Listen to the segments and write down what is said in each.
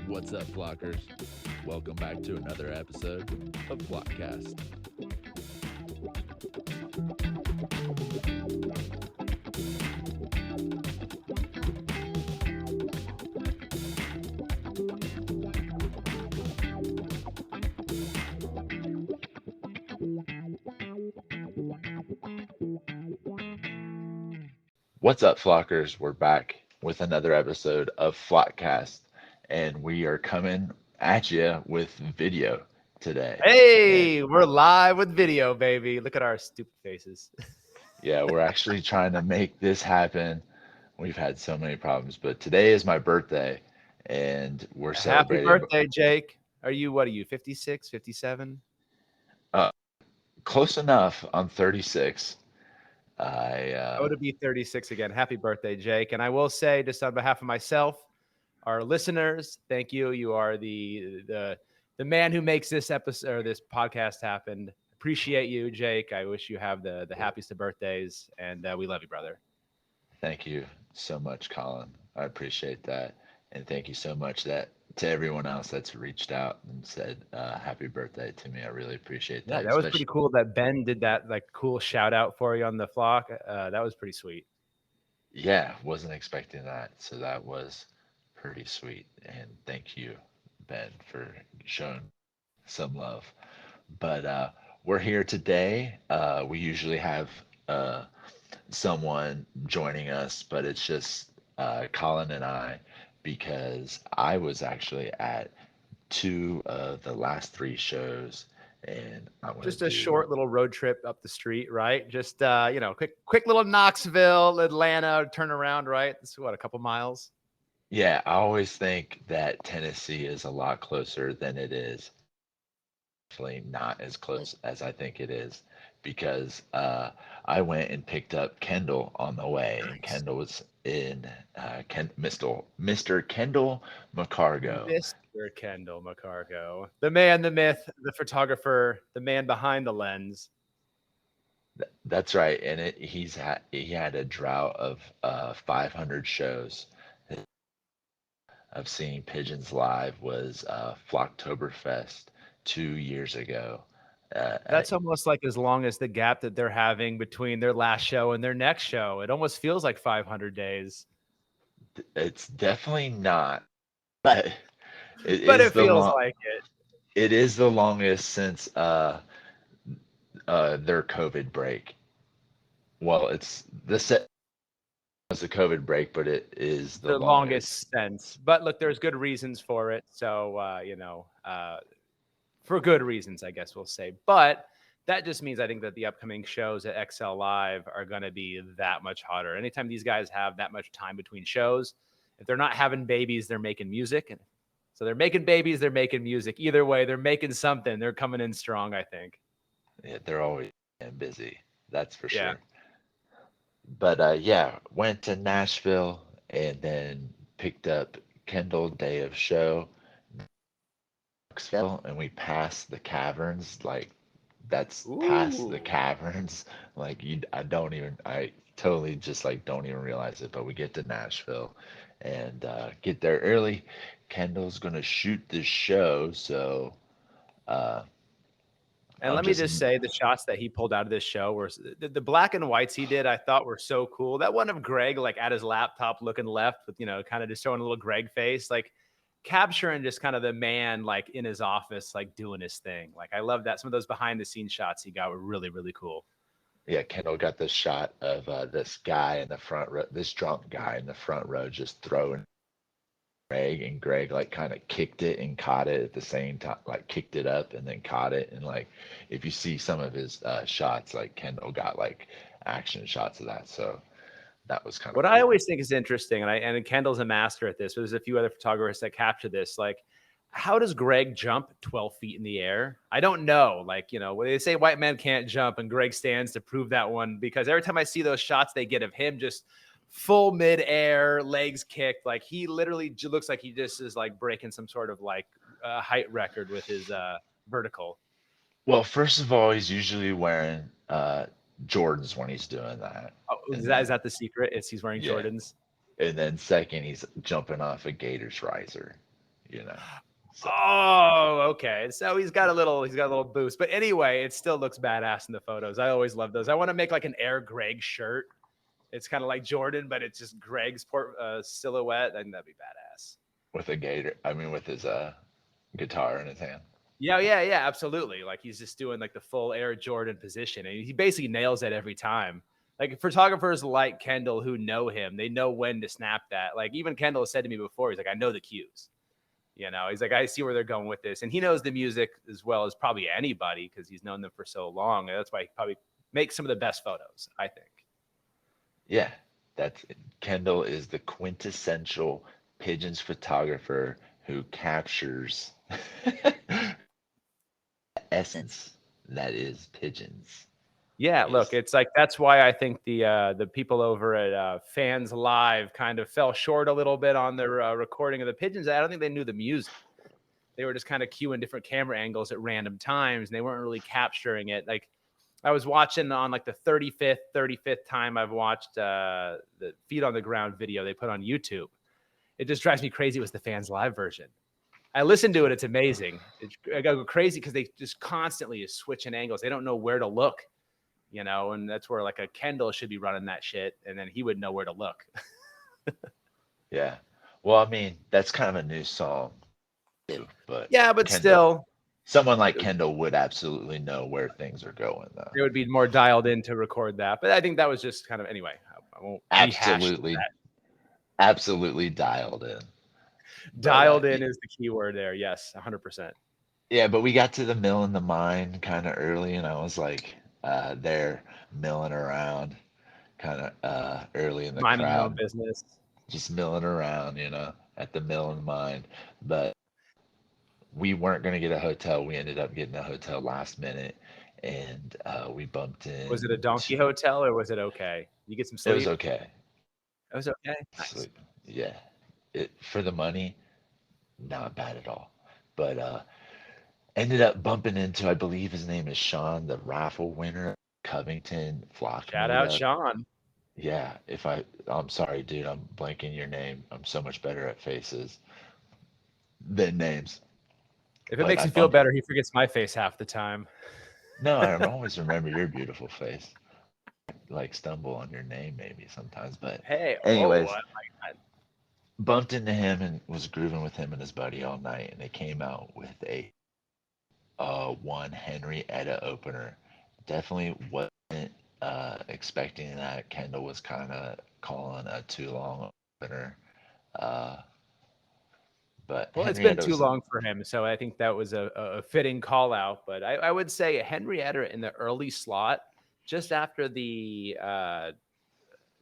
What's up, Flockers? Welcome back to another episode of Flockast. What's up, Flockers? We're back with another episode of Flockcast, and we are coming at you with video today. And Hey, we're live with video, baby. Look at our stupid faces. yeah, we're actually trying to make this happen. We've had so many problems, but today is my birthday, and we're Happy celebrating birthday, Jake. What are you, 56, 57? uh, close enough. I'm 36. I Oh, to be 36 again. Happy birthday, Jake. And I will say, just on behalf of myself, our listeners, thank you. You are the man who makes this episode or this podcast happen. Appreciate you, Jake. I wish you have the happiest of birthdays, and we love you, brother. Thank you so much, Colin. I appreciate that. And thank you so much that to everyone else that's reached out and said happy birthday to me. I really appreciate Yeah, that. that was pretty Especially, cool that Ben did that like cool shout out for you on the flock. That was pretty sweet. yeah, wasn't expecting that. So that was pretty sweet. And thank you, Ben, for showing some love. But we're here today. We usually have uh, someone joining us, but it's just Colin and I because I was actually at two of the last three shows, and I want to Just a do. short little road trip up the street, right? Just quick little Knoxville, Atlanta turn around, right? It's what, a couple miles. Yeah, I always think that Tennessee is a lot closer than it is. Actually, not as close as I think it is because I went and picked up Kendall on the way, and Nice. Kendall was in Mr. Kendall McCargo. Mr. Kendall McCargo, the man, the myth, the photographer, the man behind the lens. That's right, and he had a drought of 500 shows. Of seeing pigeons live was Flocktoberfest 2 years ago. That's almost like as long as the gap that they're having between their last show and their next show. It almost feels like 500 days, It's definitely not, but it but is it the feels long. like it. It is the longest since their COVID break. Well, it's the set was a COVID break, but it is the The longest. longest sense. But look, there's good reasons for it. So, for good reasons, I guess we'll say. But that just means I think that the upcoming shows at XL Live are going to be that much hotter. Anytime these guys have that much time between shows, if they're not having babies, they're making music. And so they're making babies, they're making music. Either way, they're making something. They're coming in strong, I think. Yeah, they're always busy. That's for Yeah. sure. But yeah, went to Nashville and then picked up Kendall day of show, Knoxville, and we passed the caverns. Like that's past the Ooh. caverns. Like I totally just like don't even realize it. But we get to Nashville and get there early. Kendall's gonna shoot this show, so uh, And I'm let me just just say the shots that he pulled out of this show were the black and whites he did, I thought were so cool. That one of Greg, like at his laptop looking left with, kind of just showing a little Greg face, like capturing just kind of the man, like in his office, like doing his thing. Like I love that. Some of those behind the scenes shots he got were really, really cool. yeah. Kendall got this shot of this guy in the front row, this drunk guy in the front row, just throwing Greg, and Greg like kind of kicked it and caught it at the same time, like kicked it up and then caught it. And like if you see some of his shots, like Kendall got like action shots of that. So that was kind of What I cool. always think is interesting, and Kendall's a master at this, but there's a few other photographers that capture this. Like, how does Greg jump 12 feet in the air? I don't know. Like, when they say white men can't jump, and Greg stands to prove that one, because every time I see those shots they get of him just full midair, legs kicked, like he literally looks like he just is like breaking some sort of like height record with his vertical. Well, first of all, he's usually wearing Jordans when he's doing that. Oh, is And that then is that the secret? Is he's wearing yeah. Jordans? And then second, he's jumping off a Gators riser. you know. So Oh, okay. So he's got a little boost. But anyway, it still looks badass in the photos. I always love those. I want to make like an Air Greg shirt. It's kind of like Jordan, but it's just Greg's silhouette. I think that'd be badass. with a gator, I mean, with his guitar in his hand. Yeah, yeah, yeah, absolutely. Like he's just doing like the full Air Jordan position, and he basically nails it every time. Like photographers like Kendall who know him, they know when to snap that. Like even Kendall has said to me before, he's like, I know the cues. You know, he's like, I see where they're going with this, and he knows the music as well as probably anybody because he's known them for so long. And that's why he probably makes some of the best photos, I think. Yeah, that's Kendall is the quintessential pigeons photographer who captures essence that is pigeons. Yeah, look, Is it's like that's why I think the people over at Fans Live kind of fell short a little bit on their recording of the pigeons. I don't think they knew the music. They were just kind of cueing different camera angles at random times, and they weren't really capturing it. Like I was watching on like the 35th time I've watched the Feet on the Ground video they put on YouTube. It just drives me crazy. It was the Fans Live version. I listened to it. It's amazing. I go crazy because they just constantly is switching angles. They don't know where to look, you know, and that's where like a Kendall should be running that shit, and then he would know where to look. yeah. Well, I mean, that's kind of a new song too, but Yeah, but Kendall, still, someone like Kendall would absolutely know where things are going, though. they would be more dialed in to record that. But I think that was just kind of anyway. I won't rehash Absolutely, that. absolutely dialed in. But Dialed in is the key word there. Yes, 100%. yeah, but we got to the mill in the mine kind of early, and I was like, there milling around, kind of early in the Minding your own crowd, business. just milling around, at the mill in the mine. But we weren't going to get a hotel. We ended up getting a hotel last minute, and we bumped Was it a donkey into. hotel or was it okay? You get some It was sleep? okay. It was okay. Nice. Sleep. Yeah. It for the money, not bad at all. But ended up bumping into, I believe his name is Sean, the raffle winner at Covington Flock Shout out meetup. Sean. Yeah, I'm sorry, dude, I'm blanking your name. I'm so much better at faces than names. If it But makes I you feel bumped. better, he forgets my face half the time. No, I always remember your beautiful face. Like stumble on your name maybe sometimes, but Hey, oh, I anyways, like that. bumped into him and was grooving with him and his buddy all night, and they came out with a one Henrietta opener. Definitely wasn't expecting that. Kendall was kind of calling a too long opener, uh, but Well, it's been Henrietta too was long for him, so I think that was a fitting call out. But I would say Henrietta in the early slot, just after the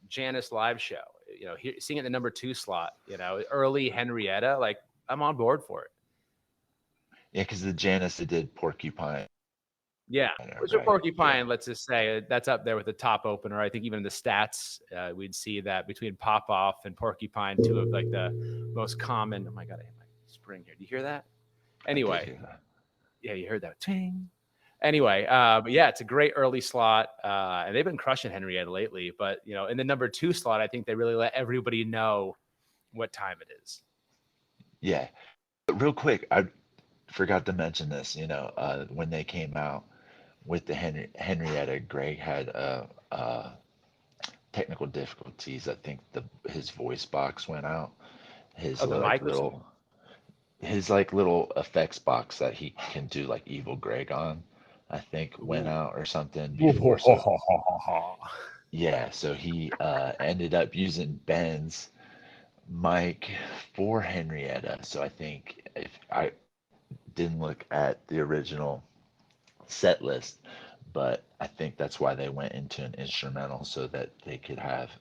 Janice live show, you know, seeing it in the number 2 slot, you know, early Henrietta, like I'm on board for it. yeah, because the Janice that did Porcupine, Yeah, which a right? Yeah, Porcupine, let's just say that's up there with the top opener. I think even in the stats, we'd see that between Pop Off and Porcupine, two of like the most common. Oh my god, I hit my spring here. Do you hear that? I did Anyway, hear that. yeah, you heard that. Ting. Anyway, but yeah, it's a great early slot, and they've been crushing Henrietta lately. But you know, in the number 2 slot, I think they really let everybody know what time it is. Yeah, but real quick, I forgot to mention this. When they came out with the Henrietta, Greg had technical difficulties. I think the his voice box went out. His Oh, the like mic was. little his like little effects box that he can do like Evil Greg on, I think went Ooh. out or something before. So yeah, so he ended up using Ben's mic for Henrietta. So I think if I didn't look at the original set list, but I think that's why they went into an instrumental so that they could have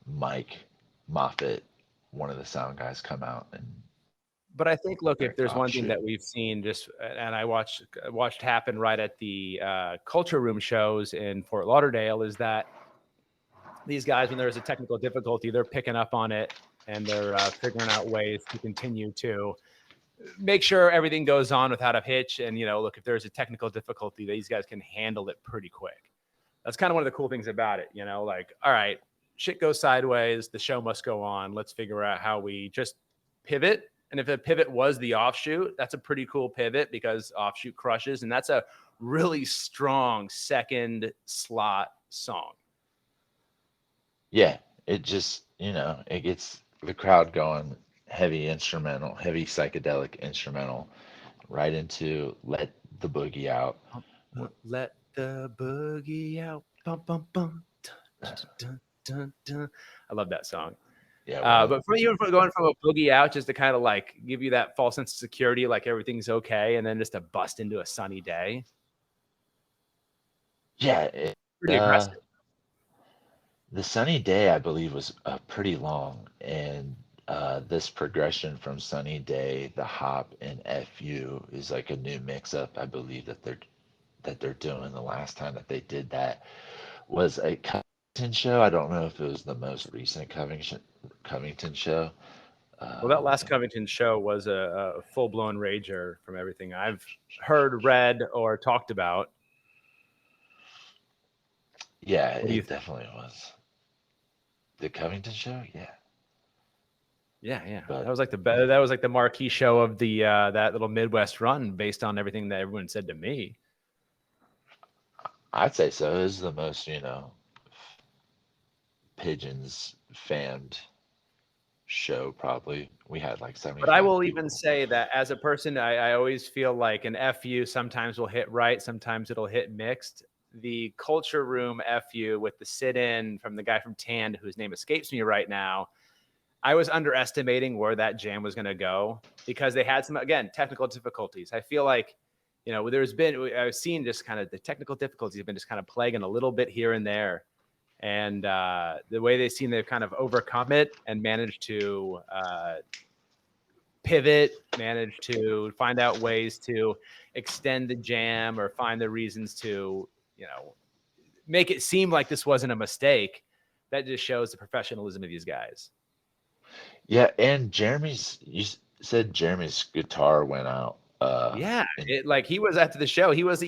Mike Moffat, one of the sound guys, come out and But I think, look, if there's one thing offshoot. that we've seen, just and I watched happen right at the Culture Room shows in Fort Lauderdale, is that these guys, when there's a technical difficulty, they're picking up on it and they're figuring out ways to continue to make sure everything goes on without a hitch. And you know, look, if there's a technical difficulty, these guys can handle it pretty quick. That's kind of one of the cool things about it. You know, like, all right, shit goes sideways, the show must go on. Let's figure out how we just pivot And if a pivot was the offshoot, that's a pretty cool pivot because offshoot crushes. And that's a really strong second slot song. Yeah, it just, it gets the crowd going heavy instrumental, heavy psychedelic instrumental, right into Let the Boogie Out. Let the boogie out. Bum, bum, bum. Dun, dun, dun, dun. I love that song. Yeah, one of But for you, going from a boogie out just to kind of like give you that false sense of security, like everything's okay, and then just to bust into a sunny day, yeah, pretty uh, aggressive. the Sunny Day, I believe, was pretty long, and this progression from Sunny Day, the hop, and FU is like a new mix-up. I believe that they're doing. The last time that they did that was a Covington show. I don't know if it was the most recent Covington show. Well, that last Yeah, Covington show was a full blown rager from everything I've heard, read, or talked about. yeah, What do you it think? definitely was the Covington show. Yeah, Yeah, yeah, but that was like the marquee show of the that little Midwest run, based on everything that everyone said to me. I'd say so. It was the most, Pigeons fanned show probably. We had like But I 75 will even people. say that as a person, I always feel like an FU sometimes will hit right, sometimes it'll hit mixed. The Culture Room FU with the sit in from the guy from Tand, whose name escapes me right now, I was underestimating where that jam was going to go because they had some, again, technical difficulties. I feel like, I've seen just kind of the technical difficulties have been just kind of plaguing a little bit here and there. And the way they've kind of overcome it and managed to pivot, managed to find out ways to extend the jam or find the reasons to, make it seem like this wasn't a mistake. That just shows the professionalism of these guys. Yeah, and said Jeremy's guitar went out. Yeah, And it like he was after the show. He was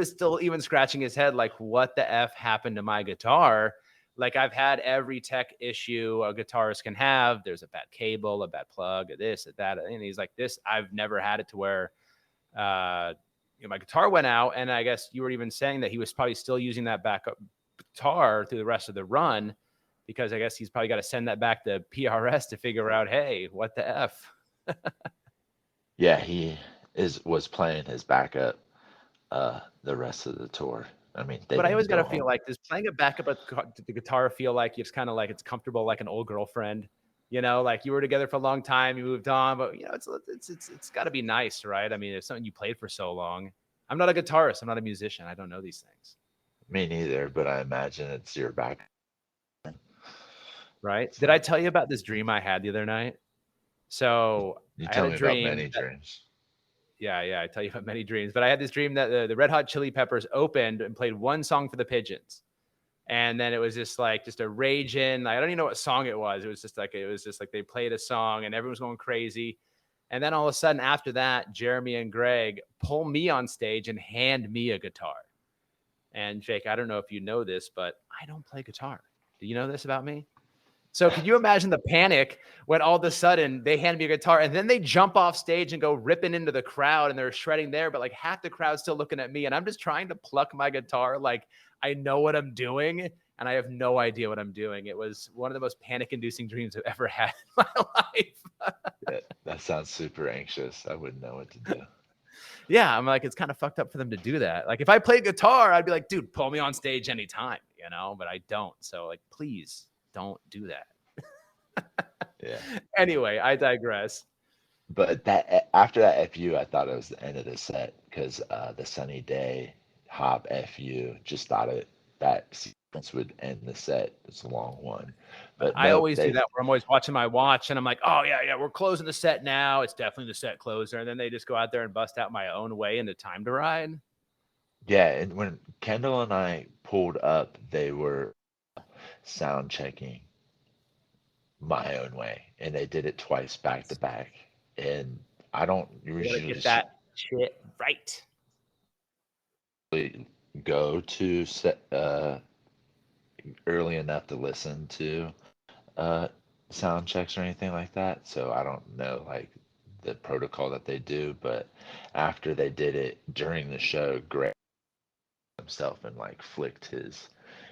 still even scratching his head, like, what the F happened to my guitar? Like, I've had every tech issue a guitarist can have. There's a bad cable, a bad plug, a this, a that. And he's like, this, I've never had it to where my guitar went out. And I guess you were even saying that he was probably still using that backup guitar through the rest of the run, because I guess he's probably got to send that back to PRS to figure out, hey, what the F? yeah, he is was playing his backup the rest of the tour. I mean, they But I didn't always got go to feel home. like, does playing a backup at the guitar feel like it's kind of like it's comfortable, like an old girlfriend? Like you were together for a long time, you moved on, but it's got to be nice, right? I mean, it's something you played for so long. I'm not a guitarist. I'm not a musician. I don't know these things, Me neither, but I imagine it's your back. right? Did I So tell you about this dream I had the other night? So you I had tell a me about dream many that, dreams. yeah, I tell you about many dreams, but I had this dream that the Red Hot Chili Peppers opened and played one song for the Pigeons. And then it was just like just a raging. I don't even know what song it was. It was just like they played a song and everyone was going crazy. And then all of a sudden after that, Jeremy and Greg pull me on stage and hand me a guitar. And Jake, I don't know if you know this, but I don't play guitar. Do you know this about me? So could you imagine the panic when all of a sudden they hand me a guitar and then they jump off stage and go ripping into the crowd and they're shredding there, but like half the crowd's still looking at me and I'm just trying to pluck my guitar like I know what I'm doing and I have no idea what I'm doing. It was one of the most panic-inducing dreams I've ever had in my life. That sounds super anxious. I wouldn't know what to do. Yeah, I'm like, it's kind of fucked up for them to do that. Like if I played guitar, I'd be like, dude, pull me on stage anytime, but I don't. So like, please don't do that. Yeah. Anyway, I digress. But after that FU, I thought it was the end of the set because the Sunny Day hop FU just thought that sequence would end the set. It's a long one, but I nope, always do they that where I'm always watching my watch and I'm like, oh, yeah, we're closing the set now. It's definitely the set closer. And then they just go out there and bust out My Own Way into Time to Ride. yeah. And when Kendall and I pulled up, they were sound checking My Own Way, and they did it twice back to back. And I don't You got to usually get that shit right. go to set early enough to listen to uh, sound checks or anything like that. So I don't know like the protocol that they do, but after they did it during the show, Greg himself and like flicked his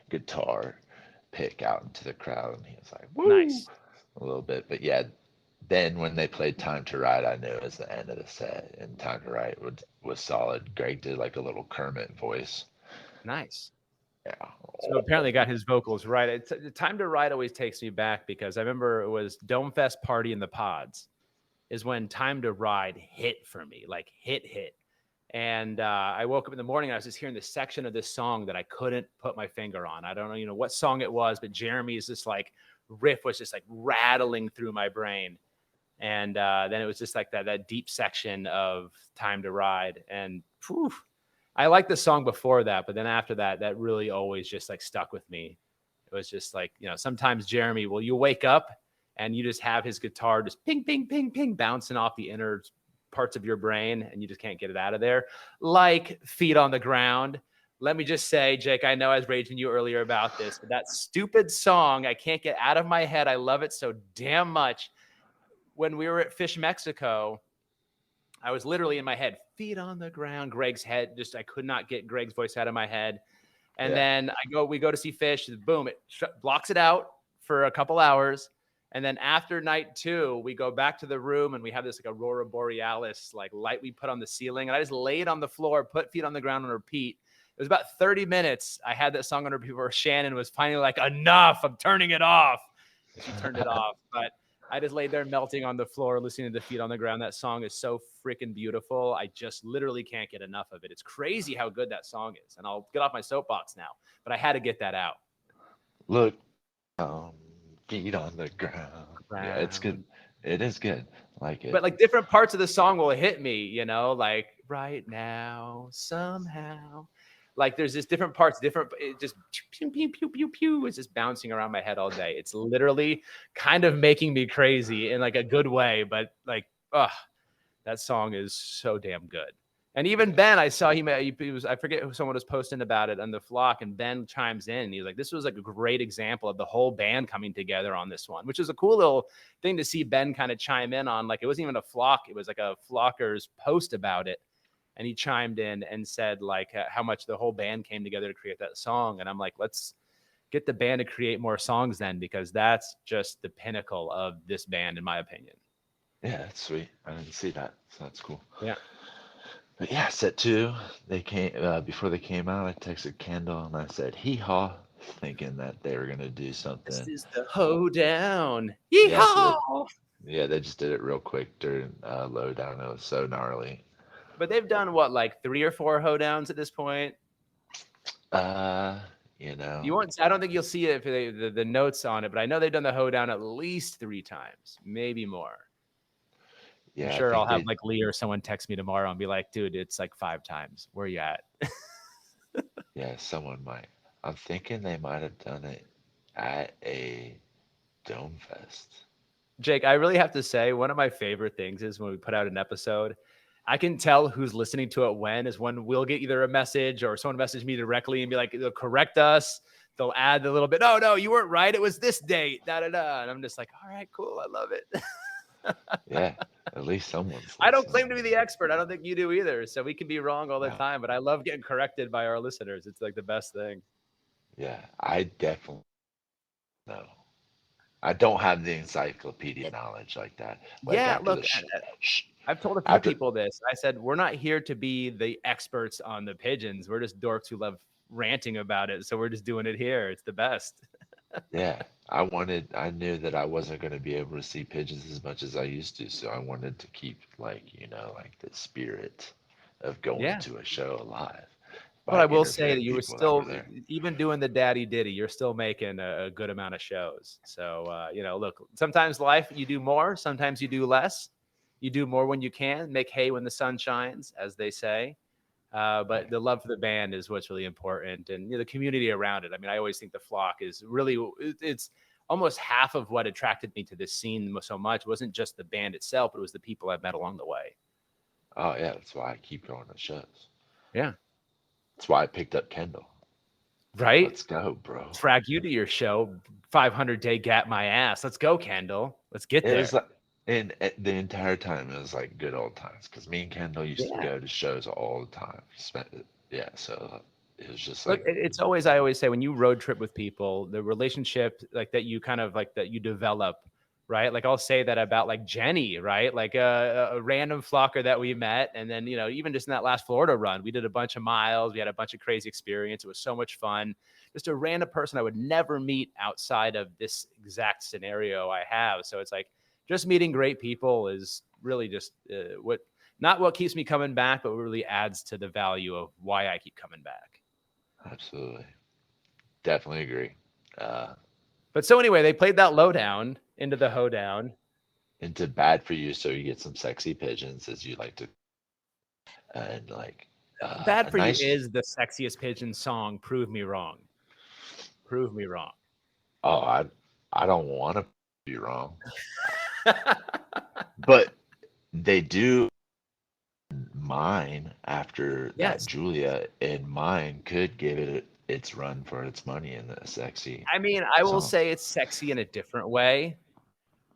guitar pick out into the crowd, and he was like, "Woo!" Nice. a little bit. But yeah, then when they played "Time to Ride," I knew it was the end of the set, and "Time to Ride" was solid. Greg did like a little Kermit voice. Nice. Yeah. So apparently got his vocals right. The Time to Ride always takes me back because I remember it was Domefest Party in the Pods is when Time to Ride hit for me, like hit. And I woke up in the morning and I was just hearing this section of this song that I couldn't put my finger on. I don't know, what song it was, but Jeremy's just like riff was just like rattling through my brain. And then it was just like that deep section of Time to Ride. And whew, I liked the song before that, but then after that, that really always just like stuck with me. It was just like, sometimes Jeremy, you wake up and you just have his guitar just ping, ping, ping, ping, bouncing off the inner parts of your brain and you just can't get it out of there. Like Feet on the Ground. Let me just say, Jake, I know I was raging you earlier about this, but that stupid song, I can't get out of my head. I love it so damn much. When we were at Fish Mexico, I was literally in my head, feet on the ground, Greg's head. Just, I could not get Greg's voice out of my head. And Yeah. then we go to see Fish, boom, it blocks it out for a couple hours. And then after night 2, we go back to the room and we have this like Aurora Borealis like light we put on the ceiling. And I just laid on the floor, put Feet on the Ground on repeat. It was about 30 minutes. I had that song on repeat before Shannon was finally like, enough, I'm turning it off. And she turned it off. But I just laid there melting on the floor, listening to the Feet on the Ground. That song is so freaking beautiful. I just literally can't get enough of it. It's crazy how good that song is. And I'll get off my soapbox now, but I had to get that out. Look, feet on the ground. Yeah, it's good. It is good. Like it. But like different parts of the song will hit me, like right now, somehow. Like there's just different parts, it just pew, pew, pew, pew, pew. It's just bouncing around my head all day. It's literally kind of making me crazy in like a good way, but like, that song is so damn good. And even Ben, I saw he was, I forget who someone was posting about it on the Flock, and Ben chimes in. And he's like, this was like a great example of the whole band coming together on this one, which is a cool little thing to see Ben kind of chime in on. Like, it wasn't even a Flock, it was like a Flockers post about it. And he chimed in and said like how much the whole band came together to create that song. And I'm like, let's get the band to create more songs then, because that's just the pinnacle of this band, in my opinion. Yeah, that's sweet. I didn't see that, so that's cool. Yeah. But yeah, set 2. They came before they came out. I texted Kendall and I said hee haw, thinking that they were gonna do This something. is the hoedown. Yeah, Yeehaw! they just did it real quick during Lowdown. It was so gnarly. But they've done what, like 3 or 4 hoedowns at this point? Uh, you You know, won't. I don't think you'll see it for the notes on it, but I know they've done the hoedown at least 3 times, maybe more. I'm yeah, I sure I'll think have they, like Lee or someone text me tomorrow and be like, "Dude, it's like 5 times. Where you at?" yeah, someone might. I'm thinking they might have done it at a Dome Fest. Jake, I really have to say, one of my favorite things is when we put out an episode, I can tell who's listening to it when is when we'll get either a message or someone message me directly and be like, they'll correct us. They'll add the little bit. Oh, no, you weren't right. It was this date. Da, da, da. And I'm just like, all right, cool. I love it. Yeah, at least someone's I don't listening. claim to be the expert. I don't think you do either. So we can be wrong all the No, time, but I love getting corrected by our listeners. It's like the best thing. yeah, I definitely know. I don't have the encyclopedia knowledge like that. Like Yeah, after look, the I've told a few after people this. I said, we're not here to be the experts on the pigeons. We're just dorks who love ranting about it. So we're just doing it here. It's the best. yeah, I knew that I wasn't going to be able to see pigeons as much as I used to, so I wanted to keep like, like the spirit of going Yeah. to a show alive But by I will say that interviewing you were people that were still, there. even doing the daddy ditty, you're still making a good amount of shows. So, look, sometimes life, you do more, sometimes you do less. You do more when you can, make hay when the sun shines, as they say. But the love for the band is what's really important, and the community around it. I mean, I always think the Flock is really, it's almost half of what attracted me to this scene so much. It wasn't just the band itself, but it was the people I've met along the way. Oh yeah, that's why I keep going to shows. Yeah. That's why I picked up Kendall. Right? Let's go, bro. Drag you to your show, 500 day gap my ass. Let's go, Kendall. Let's get It was there. like And the entire time it was like good old times because me and Kendall used to Yeah. go to shows all the time. Yeah, so it was just Look, like, it's always, I always say, when you road trip with people, the relationship like that you kind of like that you develop, right? Like I'll say that about like Jenny, right? Like a random flocker that we met. And then, even just in that last Florida run, we did a bunch of miles. We had a bunch of crazy experience. It was so much fun. Just a random person I would never meet outside of this exact scenario I have. So it's like just meeting great people is really just not what keeps me coming back, but what really adds to the value of why I keep coming back. absolutely. Definitely agree. Uh, But so anyway, they played that lowdown into the hoedown. into bad for you, so you get some sexy pigeons, as you like to, and like Bad a for You nice. is the sexiest pigeon song. Prove me wrong. Prove me wrong. Oh, I don't want to be wrong, but they do mine after that Yes. Julia, and mine could give it its run for its money in the sexy I mean, I will songs. say it's sexy in a different way.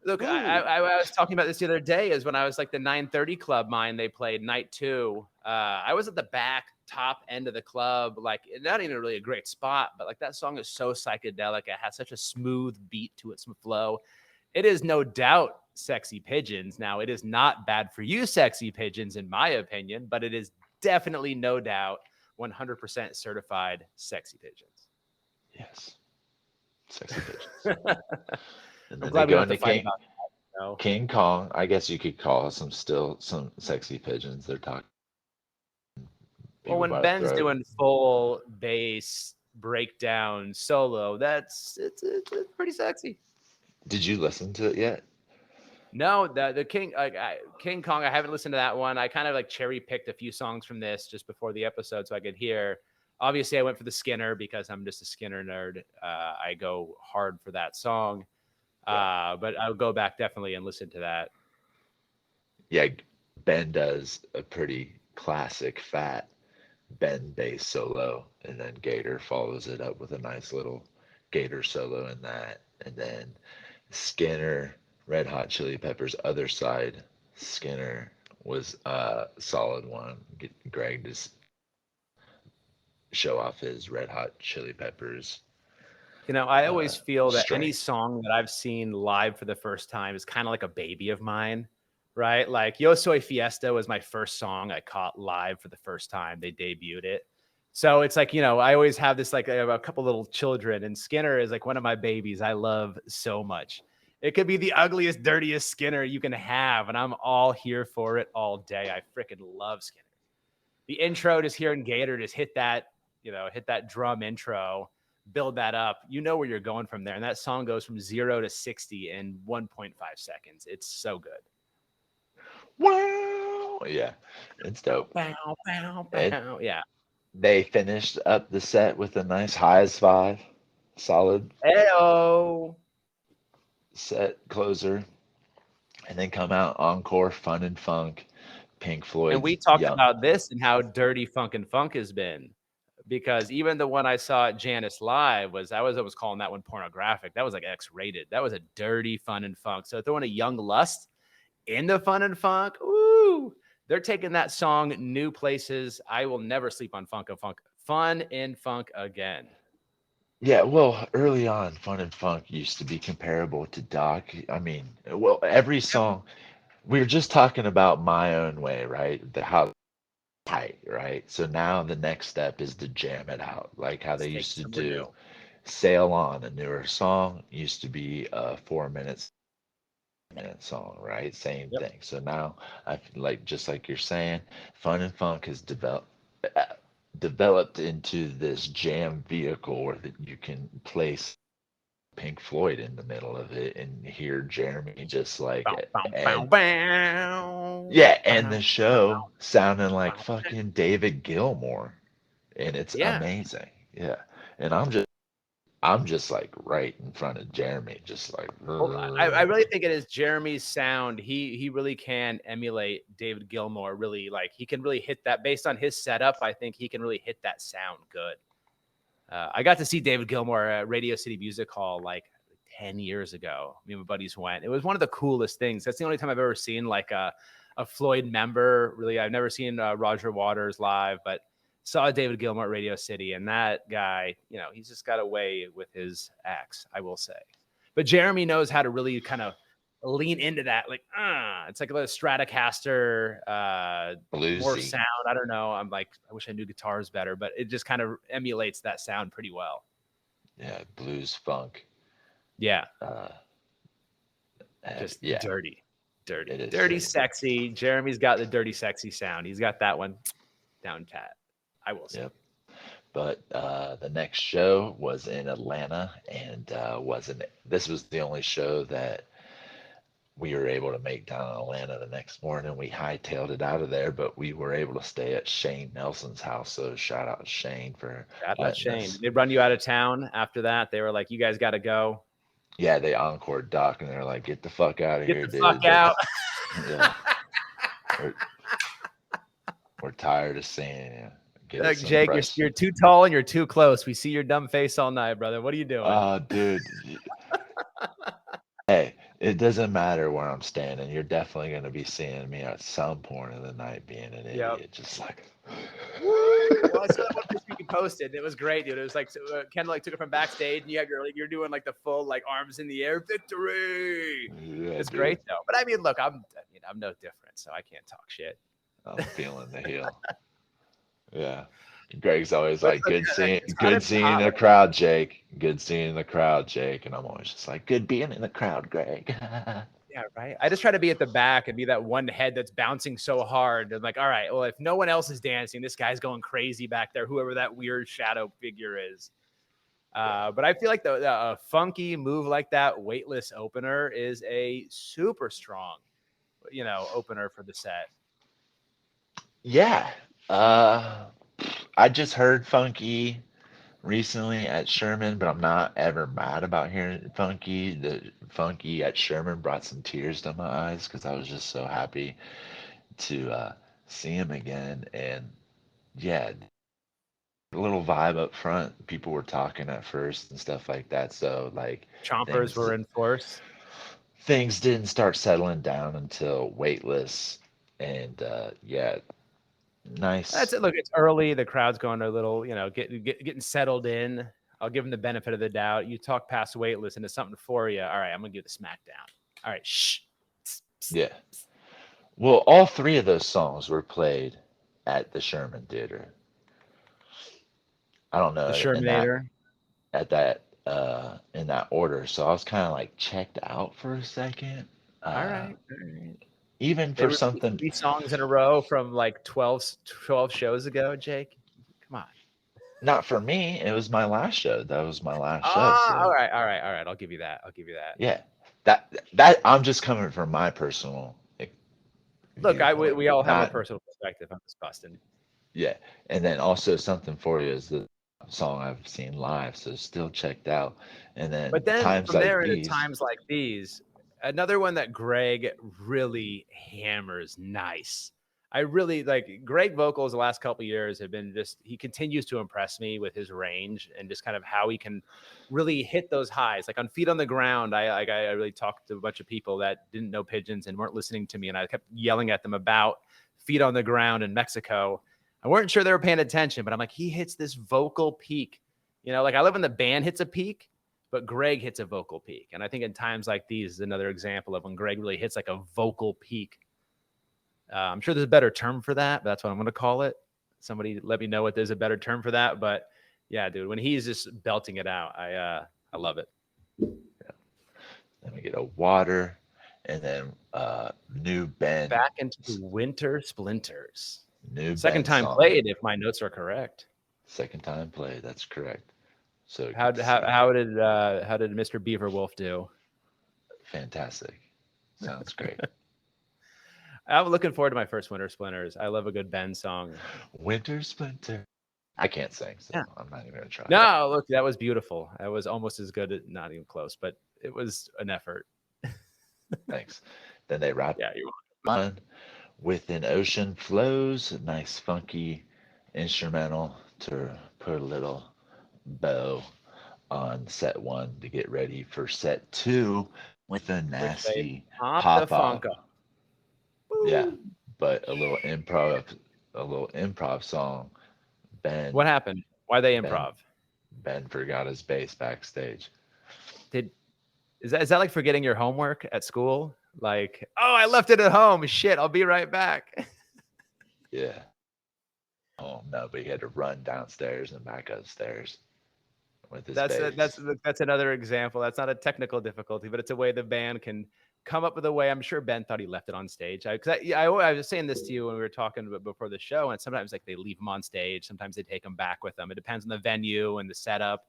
Look, I, Ooh, I, I was talking about this the other day is when I was like the 9:30 club mine, they played night two. I was at the back top end of the club, like not even really a great spot, but like that song is so psychedelic. It has such a smooth beat to its flow. It is no doubt sexy pigeons. Now, it is not bad for you, sexy pigeons, in my opinion, but it is definitely no doubt 100% certified sexy pigeons. yes, sexy pigeons. And I'm then they glad we go don't have to into fight about that. No. King Kong. I guess you could call some still some sexy pigeons. They're talking Well, people when by the Ben's throat. doing full bass breakdown solo, it's pretty sexy. Did you listen to it yet? No, the King Kong. I haven't listened to that one. I kind of like cherry picked a few songs from this just before the episode so I could hear. Obviously, I went for the Skinner because I'm just a Skinner nerd. I go hard for that song, Yeah. but I'll go back definitely and listen to that. Yeah, Ben does a pretty classic fat Ben bass solo, and then Gator follows it up with a nice little Gator solo in that, and then Skinner, Red Hot Chili Peppers, other side. Skinner was a solid one. Greg just show off his Red Hot Chili Peppers I always feel that any strength. song that I've seen live for the first time is kind of like a baby of mine, right? Like Yo Soy Fiesta was my first song I caught live for the first time. They debuted it. So it's like, I always have this like a couple little children, and Skinner is like one of my babies I love so much. It could be the ugliest, dirtiest Skinner you can have, and I'm all here for it all day. I freaking love Skinner. The intro, just hearing Gator just hit that drum intro, build that up. You know where you're going from there. And that song goes from 0 to 60 in 1.5 seconds. It's so good. Wow! Yeah, it's Bow, dope. bow, bow, And bow. Yeah. they finished up the set with a nice highs five, solid Heyo. set closer, and then come out encore, fun and funk, Pink And Floyd's we talked Young. about this and how dirty Funk and Funk has been. Because even the one I saw at Janice Live I was almost calling that one pornographic. That was like X-rated. That was a dirty Fun and Funk. So throwing a Young Lust in the Fun and Funk, ooh, they're taking that song new places. I will never sleep on Fun and Funk again. Yeah, well, early on, Fun and Funk used to be comparable to Doc. I mean, well, every Yep. song, we were just talking about My Own Way, right? How tight, right? So now the next step is to jam it out, like how Let's they take used to somewhere do new. Sail On, a newer song, used to be a 4 minute song, right? Same Yep. thing. So now I feel like just like you're saying, Fun and Funk has developed into this jam vehicle where that you can place Pink Floyd in the middle of it and hear Jeremy just like Bow, bow, bow, and bow, yeah, and bow, the show sounding like bow. fucking David Gilmour, and it's Yeah. amazing. Yeah, and I'm just like right in front of Jeremy, just like Well, I really think it is Jeremy's sound. He really can emulate David Gilmour. Really, like he can really hit that based on his setup. I think he can really hit that sound good. I got to see David Gilmour at Radio City Music Hall like 10 years ago. Me and my buddies went. It was one of the coolest things. That's the only time I've ever seen like a Floyd member. Really, I've never seen Roger Waters live, but saw David Gilmour at Radio City, and that guy, you know, he's just got a way with his acts, I will say. But Jeremy knows how to really kind of lean into that. Like, it's like a little Stratocaster, more Bluesy. sound. I don't know. I'm like, I wish I knew guitars better, but it just kind of emulates that sound pretty well. Yeah, blues funk. Yeah. Uh, Just yeah, dirty, it is dirty, dirty. sexy. Jeremy's got the dirty, sexy sound. He's got that one down pat, I will say. Yep. But the next show was in Atlanta, and this was the only show that we were able to make down in Atlanta the next morning. We hightailed it out of there, but we were able to stay at Shane Nelson's house. So shout out to Shane for Shout out letting Shane. us. Did they run you out of town after that? They were like, you guys got to go. Yeah, they encored Doc, and they're like, "Get the fuck out of Get here, the fuck dude." out. Yeah, we're, we're tired of seeing you. Get Like, us some Jake, fresh. you're too tall and you're too close. We see your dumb face all night, brother. What are you doing? Dude. Hey, it doesn't matter where I'm standing. You're definitely going to be seeing me at some point in the night being an Yep. idiot, just like. Well, I saw that one picture you posted. It was great, dude. It was like Kendall like took it from backstage, and you have you're doing like the full like arms in the air victory. Yeah, It's dude. great though. But I mean, look, I'm no different, so I can't talk shit. I'm feeling the heel. Yeah. Greg's always But like, good seeing hot. in the crowd, Jake. Good seeing in the crowd, Jake. And I'm always just like, good being in the crowd, Greg. Yeah, right. I just try to be at the back and be that one head that's bouncing so hard. I'm like, all right, well, if no one else is dancing, this guy's going crazy back there, whoever that weird shadow figure is. But I feel like the funky move like that, weightless opener, is a super strong, opener for the set. Yeah. I just heard Funky recently at Sherman, but I'm not ever mad about hearing Funky. The Funky at Sherman brought some tears to my eyes because I was just so happy to see him again. And yeah, a little vibe up front. People were talking at first and stuff like that. So like Chompers things were in force. things didn't start settling down until Weightless, and yeah, nice. That's it. Look, it's early. The crowd's going a little, getting settled in. I'll give them the benefit of the doubt. You talk past weightless and it's something for you. All right, I'm gonna give the smackdown. All right, shh. Yeah. Well, all three of those songs were played at the Sherman Theater. I don't know The in that Shermanator. at that in that order. So I was kind of like checked out for a second. All right. Even They for were something 3 songs in a row from like 12 shows ago, Jake. Come on. not for me, it was my last show. That was my last show. Ah, So all right. I'll give you that. yeah, that I'm just coming from my personal Look, viewpoint, we all have a not personal perspective. I'm just busting. yeah. And then also something for you is the song I've seen live, so still checked out. And then But then times from like there into these, times like these, another one that Greg really hammers nice. I really like Greg vocals the last couple of years have been he continues to impress me with his range and just kind of how he can really hit those highs. Like on Feet on the Ground, I really talked to a bunch of people that didn't know pigeons and weren't listening to me. And I kept yelling at them about Feet on the Ground in Mexico. I weren't sure they were paying attention, but I'm like, he hits this vocal peak. Like I love when the band hits a peak, but Greg hits a vocal peak. And I think in times like these is another example of when Greg really hits like a vocal peak. I'm sure there's a better term for that, but that's what I'm going to call it. Somebody let me know if there's a better term for that. But yeah, dude, when he's just belting it out, I love it. yeah. Let me get a water, and then new Ben. Back into Winter Splinters. New Second Ben time song. played, if my notes are correct. Second time played. That's correct. So how did Mr. Beaver Wolf do? Fantastic. Sounds great. I'm looking forward to my first Winter Splinters. I love a good Ben song. Winter Splinter. I can't sing, so Yeah. I'm not even gonna try. No, look, that was beautiful. That was almost as good, not even close, but it was an effort. Thanks. Then they wrap Yeah, you on with An Ocean Flows, a nice funky instrumental to put a little bow on set 1 to get ready for set 2 with a Which they nasty pop the pop funk off. up. Yeah, Woo. but a little improv song. What Ben happened? Why they Ben improv? Ben forgot his bass backstage. Did is that like forgetting your homework at school? Like, oh, I left it at home. Shit, I'll be right back. Yeah. Oh no, but he had to run downstairs and back upstairs with his That's a, that's bass. that's another example. That's not a technical difficulty, but it's a way the band can come up with a way. I'm sure Ben thought he left it on stage. I was saying this to you when we were talking before the show, and sometimes like they leave them on stage, sometimes they take them back with them. It depends on the venue and the setup.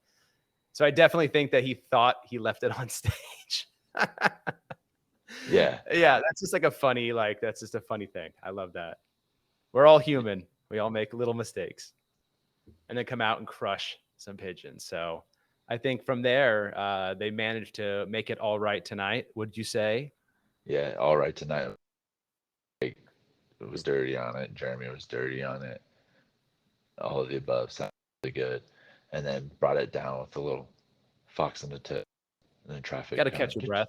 So I definitely think that he thought he left it on stage. Yeah. Yeah, that's just like a funny, like that's just a funny thing. I love that. We're all human. We all make little mistakes and then come out and crush some pigeons. So I think from there, they managed to make it all right tonight. Would you say? Yeah. All right tonight. It was dirty on it. Jeremy was dirty on it. All of the above sounded really good. And then brought it down with a little fox on the tip. And then Got traffic to going. catch your breath.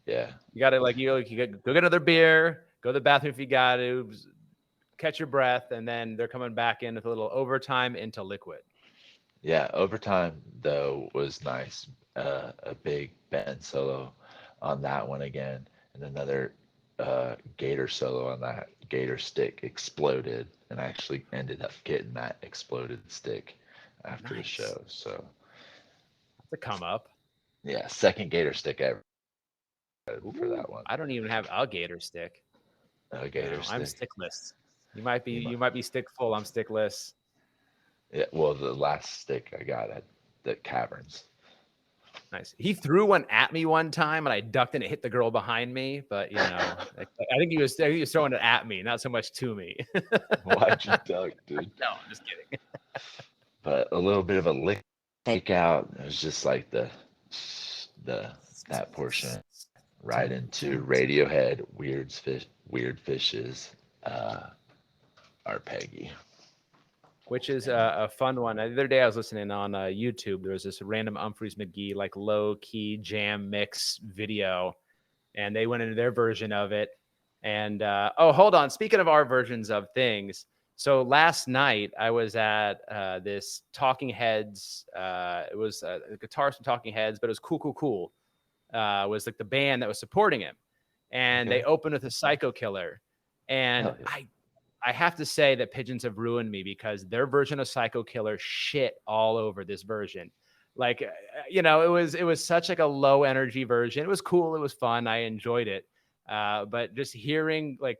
Yeah. You got to go get another beer, go to the bathroom if you got to, catch your breath, and then they're coming back in with a little overtime into liquid. Yeah. Overtime, though, was nice. A big band solo on that one again. And another Gator solo on that. Gator stick exploded and actually ended up getting that exploded stick after the Nice. show. So, That's a come up. yeah, second Gator stick ever for Ooh, that one. I don't even have a gator stick. A You Gator know, I'm stick. stickless. You might be You might, you might be stick full. I'm stickless. yeah, well, the last stick I got at the caverns. Nice. He threw one at me one time, and I ducked and it hit the girl behind me. But I think he was throwing it at me, not so much to me. Why'd you duck, dude? No, I'm just kidding. But a little bit of a lick take out. It was just like the that portion right into Radiohead. Weird fishes. Are Peggy. Which is And a fun one. The other day I was listening on YouTube. There was this random Humphreys McGee like low key jam mix video, and they went into their version of it. And oh, hold on. Speaking of our versions of things, so last night I was at this Talking Heads. It was a guitarist from Talking Heads, but it was Cool. Was like the band that was supporting him, and they okay. opened with a Psycho Killer, and Hell yeah. I have to say that Pigeons have ruined me because their version of Psycho Killer shit all over this version. Like, it was such like a low energy version. It was cool. It was fun. I enjoyed it. But just hearing like,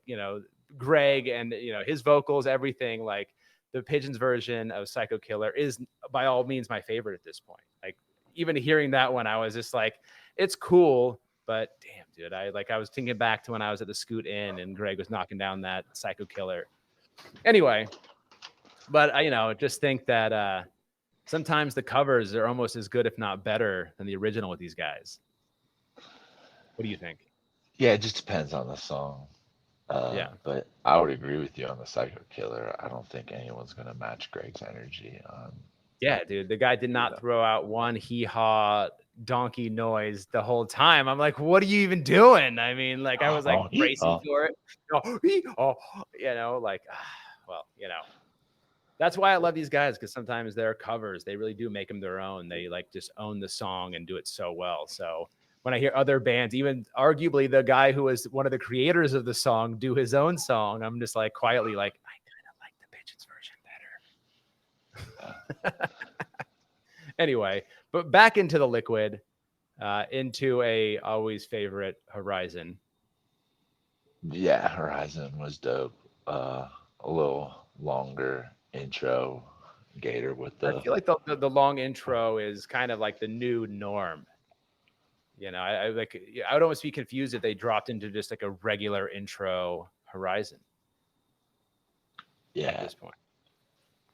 Greg and, his vocals, everything like the Pigeons version of Psycho Killer is by all means my favorite at this point. Like even hearing that one, I was just like, it's cool, but damn, dude, I was thinking back to when I was at the Scoot Inn and Greg was knocking down that Psycho Killer. Anyway, but I just think that sometimes the covers are almost as good, if not better, than the original with these guys. What do you think? Yeah, it just depends on the song. Yeah. But I would agree with you on the Psycho Killer. I don't think anyone's gonna match Greg's energy on. Yeah, dude. The guy did You not know, throw out one hee-haw donkey noise the whole time. I'm like, what are you even doing? I mean, like I was like oh, bracing for it. Like, well, that's why I love these guys because sometimes their covers, they really do make them their own. They like just own the song and do it so well. So when I hear other bands, even arguably the guy who was one of the creators of the song do his own song, I'm just like quietly like, I kind of like the Pigeons version better. Anyway, but back into the liquid, into a always favorite Horizon. yeah, Horizon was dope. A little longer intro, Gator with I the. feel like the long intro is kind of like the new norm. I like I would almost be confused if they dropped into just like a regular intro Horizon at Yeah, this point.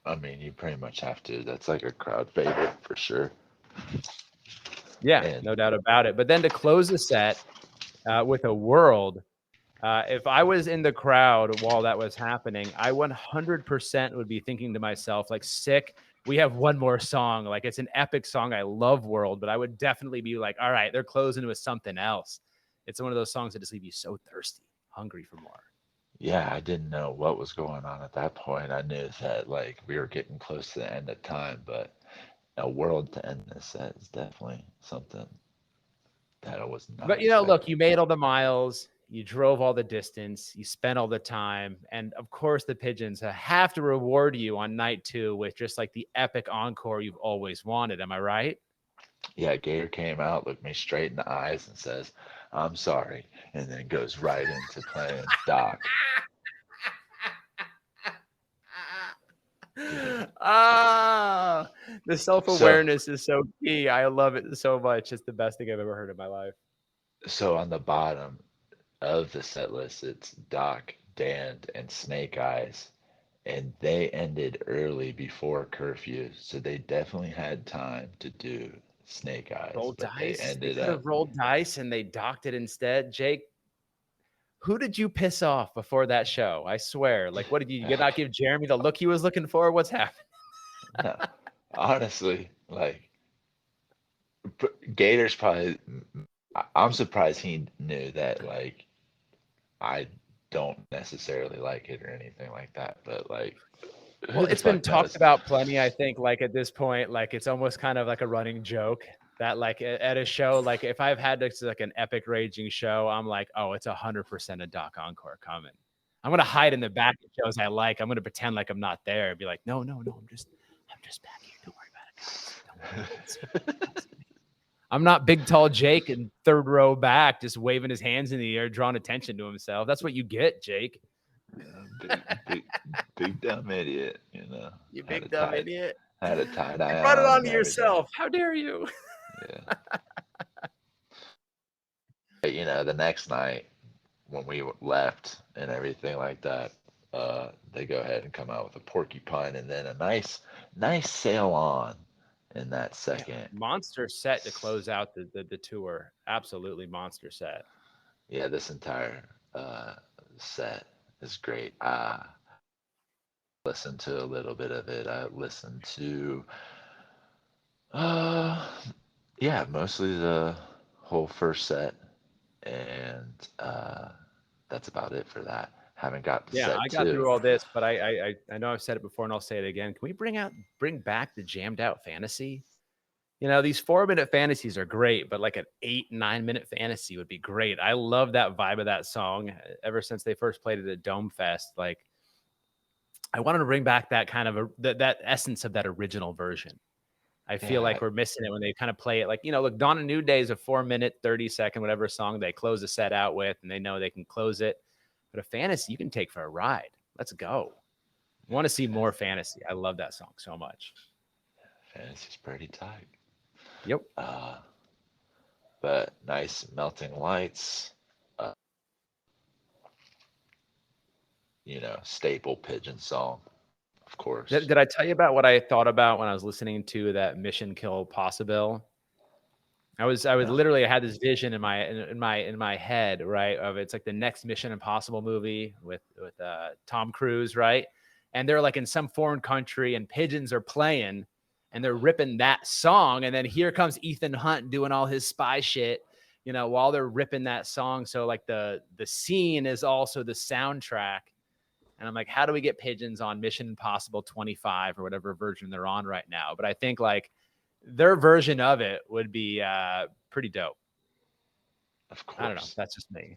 I mean, you pretty much have to. That's like a crowd favorite for sure. Yeah, And no doubt about it. But then to close the set with a world, If I was in the crowd while that was happening, I 100% would be thinking to myself, like, sick. We have one more song. Like, it's an epic song. I love World, but I would definitely be like, all right, they're closing with something else. It's one of those songs that just leave you so thirsty, hungry for more. Yeah, I didn't know what was going on at that point. I knew that like we were getting close to the end of time, but a world to end this set is definitely something that I was not But look, expecting. you made all the miles, you drove all the distance, you spent all the time, and of course the pigeons have to reward you on night 2 with just like the epic encore you've always wanted. Am I right? Yeah, Gator came out, looked me straight in the eyes, and says, "I'm sorry," and then goes right into playing Doc. Dude. Ah, the So, self-awareness is so key. I love it so much. It's the best thing I've ever heard in my life. so on the bottom of the set list, it's Doc, Dan, and Snake Eyes, and they ended early before curfew, so they definitely had time to do Snake Eyes, Roll but they dice. They ended could up. have rolled dice and they docked it instead. Jake, who did you piss off before that show? I swear. Like, what did you not give Jeremy the look he was looking for? What's happening? No, honestly, like Gator's probably. I'm surprised he knew that like I don't necessarily like it or anything like that, but like, Well, who the it's been fuck talked knows? about plenty. I think, like at this point, like it's almost kind of like a running joke that, like at a show, like if I've had like an epic raging show, I'm like, oh, it's 100% a Doc Encore coming. I'm gonna hide in the back of shows I like. I'm gonna pretend like I'm not there and be like, no, no, no, I'm just back here. Don't worry about it, guys. Don't see me. Don't see me. I'm not big tall Jake in third row back, just waving his hands in the air, drawing attention to himself. That's what you get, Jake. Big, big dumb idiot. You know, You had a big dumb tie, idiot. had a tie You dye brought it on on and to everything. yourself. How dare you? Yeah. But, the next night when we left and everything like that, they go ahead and come out with a porcupine and then a nice sail on in that Yeah, second. monster set to close out the tour. Absolutely monster set. Yeah, this entire uh, set is great. Listened to a little bit of it. I listened to, uh, yeah, mostly the whole first set, and that's about it for that. Haven't got to Yeah, set I got two. through all this, but I know I've said it before and I'll say it again. Can we bring back the jammed out fantasy? These 4-minute fantasies are great, but like an 8, 9 minute fantasy would be great. I love that vibe of that song ever since they first played it at Domefest. Like, I wanted to bring back that kind of that essence of that original version. I feel Yeah, like we're missing it when they kind of play it like, look, Dawn of New Day is a 4 minute, 30-second, whatever song they close the set out with, and they know they can close it. But a fantasy you can take for a ride. Let's go. I want to see more fantasy. I love that song so much. fantasy's pretty tight. Yep. Uh, but nice melting lights. Uh, staple pigeon song, of Did, course. did I tell you about what I thought about when I was listening to that Mission Kill Possible? I was No. literally I had this vision in my head, right? Of it's like the next Mission Impossible movie with Tom Cruise, right? And they're like in some foreign country and pigeons are playing and they're ripping that song. And then here comes Ethan Hunt doing all his spy shit, while they're ripping that song. So like the scene is also the soundtrack. And I'm like, how do we get pigeons on Mission Impossible 25 or whatever version they're on right now? But I think like their version of it would be pretty dope. Of I don't know. course, That's just me.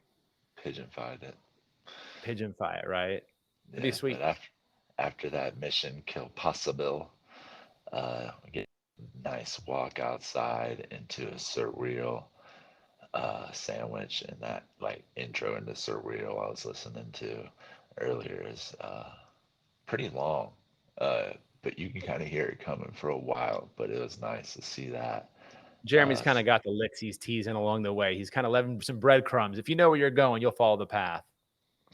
pigeonfied it. Pigeon fight, right? It'd be Yeah, but sweet. after that mission kill possible, we get a nice walk outside into a surreal sandwich, and that like intro into surreal I was listening to earlier is pretty long, uh, but you can kind of hear it coming for a while. But it was nice to see that. Jeremy's Uh, kind of got the licks he's teasing along the way. He's kind of leaving some breadcrumbs. If you know where you're going, you'll follow the path.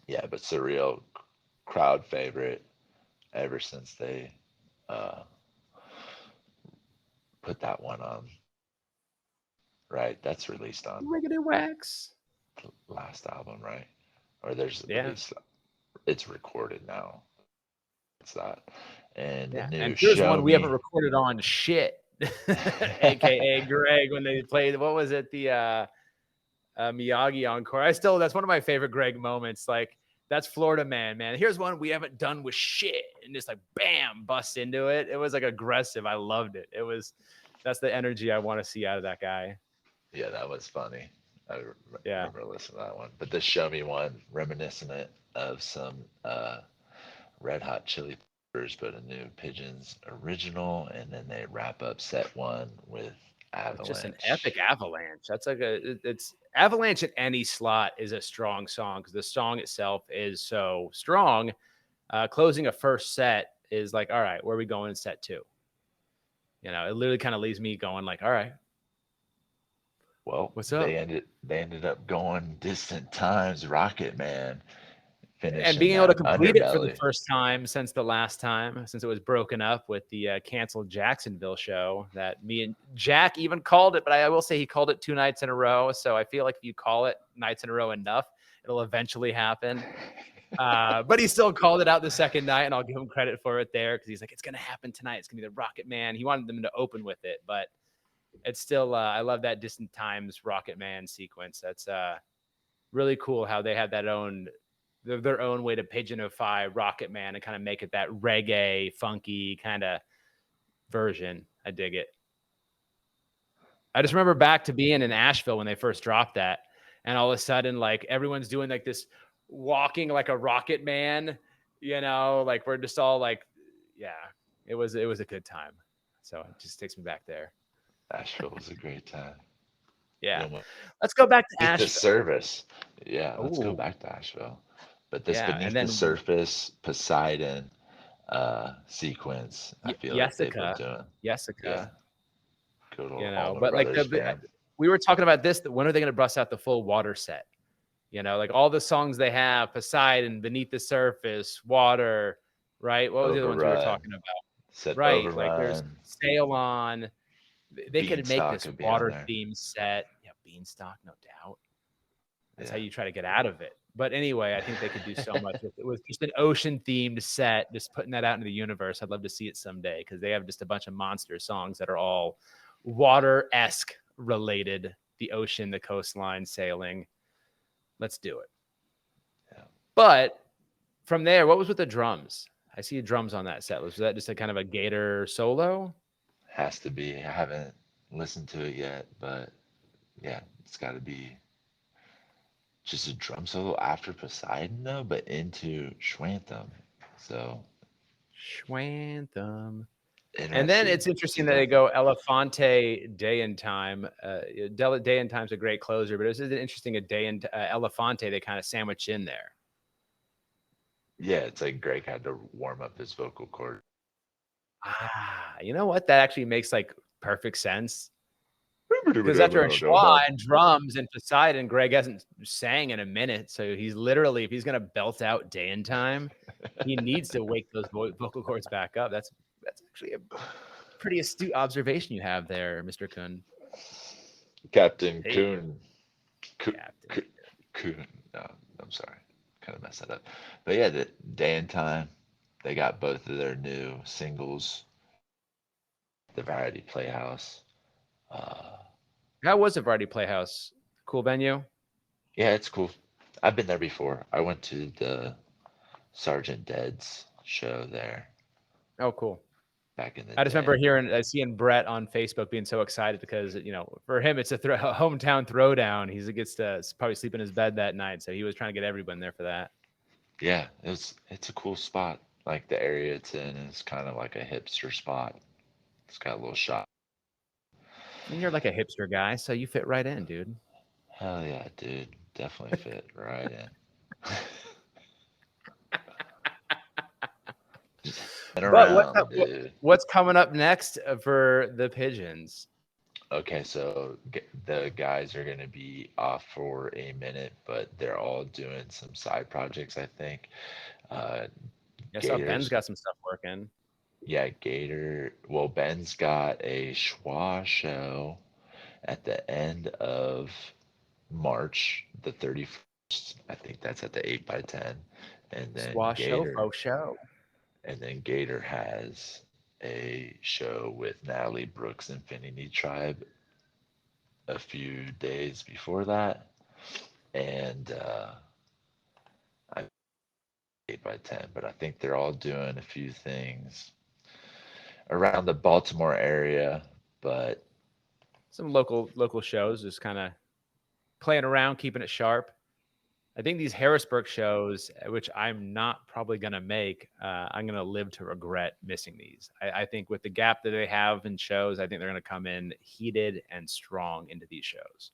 yeah, but surreal crowd favorite ever since they uh, put that one on. Right, that's released on Wiggity wax. the last album, right? or there's at Yeah. least it's recorded now. It's that. And the Yeah. new And here's Show one we haven't Me. recorded on shit, aka Greg, when they played, what was it? The Miyagi encore. That's one of my favorite Greg moments. Like, that's Florida man. Here's one we haven't done with shit. And just like, bam, bust into it. It was like aggressive. I loved it. That's the energy I want to see out of that guy. Yeah, that was funny. I Yeah. remember listening to that one. But the Show Me one, reminiscent of some Red Hot Chili Peppers, but a new Pigeons original, and then they wrap up set one with It's just an epic Avalanche. avalanche. That's like it's avalanche at any slot is a strong song because the song itself is so strong. Closing a first set is like, all right, where are we going in set two? You know, it literally kind of leaves me going like, all right, Well, what's up? they ended up going Distant Times, Rocket Man, And finishing being able to that complete it for the underbelly. first time since the last time, since it was broken up with the canceled Jacksonville show that me and Jack even called it, but I will say he called it 2 nights in a row. So I feel like if you call it nights in a row enough, it'll eventually happen. But he still called it out the second night, and I'll give him credit for it there because he's like, it's going to happen tonight. It's going to be the Rocket Man. He wanted them to open with it, but it's still, I love that Distant Times Rocket Man sequence. That's really cool how they have their own way to pigeonify Rocket Man and kind of make it that reggae, funky kind of version. I dig it. I just remember back to being in Asheville when they first dropped that, and all of a sudden, like everyone's doing like this walking like a Rocket Man, like we're just all like, yeah, it was a good time. So it just takes me back there. Asheville was a great time. You Yeah, know, let's go back to Beneath the Asheville. Surface. Yeah, let's go Oh, back to Asheville. But this yeah, and Beneath the then Surface Poseidon sequence, I feel like they've been Jessica, doing. Yeah, Jessica. good old Allman But like Brothers band. we were talking about this, when are they going to bust out the full water set? Like all the songs they have, Poseidon, Beneath the Surface, Water, right? What was the other ones we were Overrun. talking about? Said Right. Like there's Overrun. Sail On. They could make Beanstalk this could be on water there. theme set. Yeah, Beanstalk, no doubt. That's how Yeah. you try to get out of it. But anyway, I think they could do so much with it. With just an ocean themed set, just putting that out into the universe. I'd love to see it someday because they have just a bunch of monster songs that are all water-esque related. The ocean, the coastline, sailing. Let's do it. Yeah. But from there, what was with the drums? I see drums on that set. Was that just a kind of a Gator solo? Has to be. I haven't listened to it yet, but yeah, it's got to be just a drum solo after Poseidon, though, but into Schwanthem. So Schwanthem. And then interested it's to see interesting that they that. go Elefante Day and Time. Day and Time's a great closer, but it was interesting a Day and Elefante they kind of sandwich in there. Yeah, it's like Greg had to warm up his vocal cord. You know what? That actually makes like perfect sense. Because after a schwa and drums and Poseidon, Greg hasn't sang in a minute. So he's literally, if he's going to belt out Day and Time, he needs to wake those vocal cords back up. That's actually a pretty astute observation you have there, Mr. Kuhn. Captain Hey, Kuhn. Captain. Kuhn. No, I'm sorry. Kind of messed that up. But yeah, the Day and Time, they got both of their new singles, the Variety Playhouse. Uh, How was the Variety Playhouse? Cool venue? yeah, it's cool. I've been there before. I went to the Sergeant Dead's show there Oh, cool. back in the I just remember day. seeing Brett on Facebook being so excited because, for him, it's a hometown throwdown. He gets to probably sleep in his bed that night. So he was trying to get everyone there for that. Yeah, it's a cool spot. Like the area it's in is kind of like a hipster spot. It's got a little shop. And you're like a hipster guy, so you fit right in, dude. Hell yeah, dude. Definitely fit right in. Just been But around, dude. what's coming up next for the Pigeons? Okay, so the guys are gonna be off for a minute, but they're all doing some side projects, I think. Uh, Yes, Ben's Gators, got some stuff working. yeah, Gator. Well, Ben's got a schwa show at the end of March, the 31st. I think that's at the 8x10. And then Squash show, faux show. Gator has a show with Natalie Brooks Infinity Tribe a few days before that. And I 8x10, but I think they're all doing a few things around the Baltimore area. But Some local shows, just kind of playing around, keeping it sharp. I think these Harrisburg shows, which I'm not probably going to make, I'm going to live to regret missing these. I think with the gap that they have in shows, I think they're going to come in heated and strong into these shows.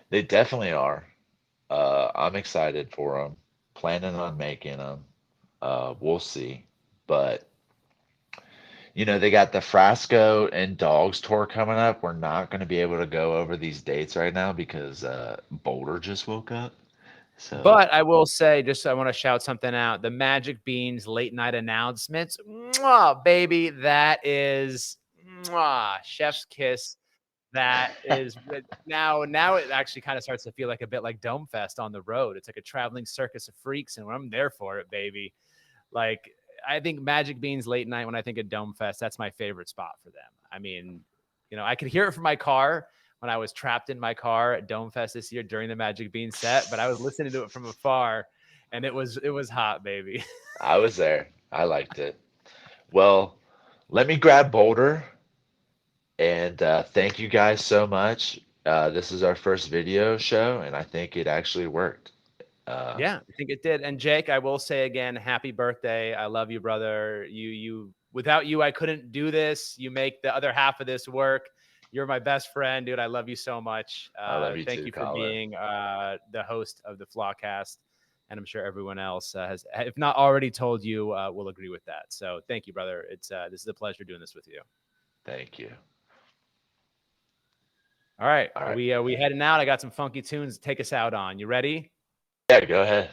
they definitely are. I'm excited for them. Planning on making them. We'll see. But they got the Frasco and Dogs tour coming up. We're not going to be able to go over these dates right now because Boulder just woke up. So But I will say, just I want to shout something out. The Magic Beans late night announcements, mwah, baby, that is mwah, chef's kiss. That is now it actually kind of starts to feel like a bit like Domefest on the road. It's like a traveling circus of freaks, and I'm there for it, baby. Like I think Magic Beans late night when I think of Domefest, that's my favorite spot for them. I mean, I could hear it from my car when I was trapped in my car at Domefest this year during the Magic Beans set, but I was listening to it from afar, and it was hot, baby. I was there. I liked it. Well, let me grab Boulder and thank you guys so much. This is our first video show, and I think it actually worked. Uh, Yeah, I think it did. And Jake, I will say again, happy birthday. I love you, brother. You without you, I couldn't do this. You make the other half of this work. You're my best friend, dude. I love you so much. I love you Thank too, you for Colin. being the host of the Flockast. And I'm sure everyone else has, if not already told you, will agree with that. So thank you, brother. It's this is a pleasure doing this with you. Thank you. All right. All Are right. we heading out? I got some funky tunes to take us out on. You ready? Yeah, go ahead.